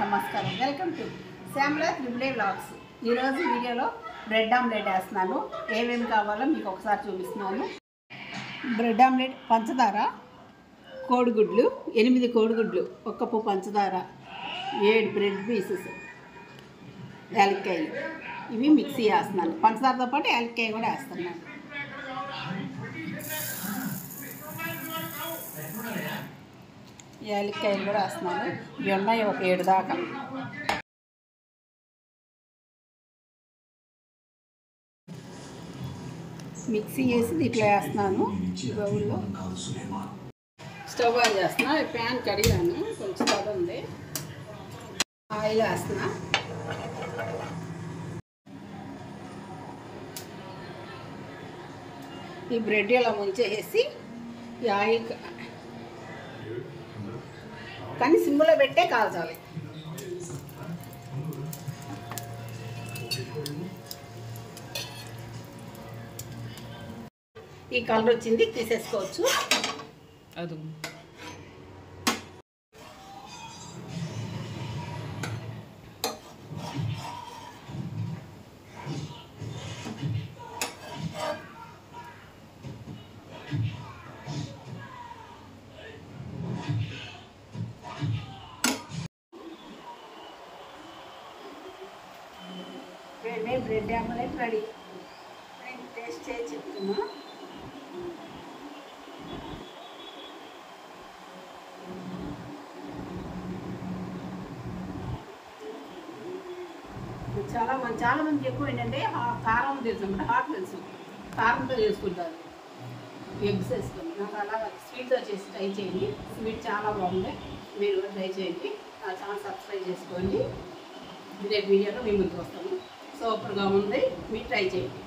నమస్కారం. Welcome to Shyamala triple A vlogs. ఈరోజు వీడియోలో బ్రెడ్ ఆమ్లెట్ వేస్తున్నాను. ఏమేమి కావాలో మీకు ఒకసారి చూపిస్తున్నాను. బ్రెడ్ ఆమ్లెట్, పంచదార, కోడిగుడ్లు 8 కోడిగుడ్లు, 1 కప్పు పంచదార, 7 బ్రెడ్ పీసెస్, యాలక్కాయలు. ఇవి మిక్సీ వేస్తున్నాను. పంచదారతో పాటు యాలక్కాయ కూడా వేస్తున్నాను. యాలక్కాయలు కూడా వేస్తున్నాను. ఇవి ఉన్నాయి ఒక 7 దాకా. మిక్సీ వేసి ఇట్లా వేస్తున్నాను బౌల్లో. స్టవ్ ఆన్ చేస్తున్నా. ప్యాన్ కడిగాను, కొంచెం తడి ఉంది. ఆయిల్ వేస్తున్నా. ఈ బ్రెడ్ ఇలా ముంచేసి ఈ ఆయిల్ కానీ సిమ్లో పెట్టే కాల్చాలి. ఈ కలర్ వచ్చింది, తీసేసుకోవచ్చు. అది బ్రెడ్ ఆమ్లెట్ రెడీ. నేను టేస్ట్ చేసి చెప్తున్నా. చాలా మంది ఎక్కువ ఏంటంటే కారం తెలుసు అన్నమాట. హాట్ తెలుసు, కారంతో చేసుకుంటారు. ఎగ్స్ వేసుకొని. నాకు అలా స్వీట్తో చేసి ట్రై చేయండి. స్వీట్ చాలా బాగుంది. మీరు కూడా ట్రై చేయండి. నా ఛానల్ సబ్స్క్రైబ్ చేసుకోండి. రేపు వీడియోలో మీ ముందుకు వస్తాను. సూపర్గా ఉంది. మీరు ట్రై చేయండి.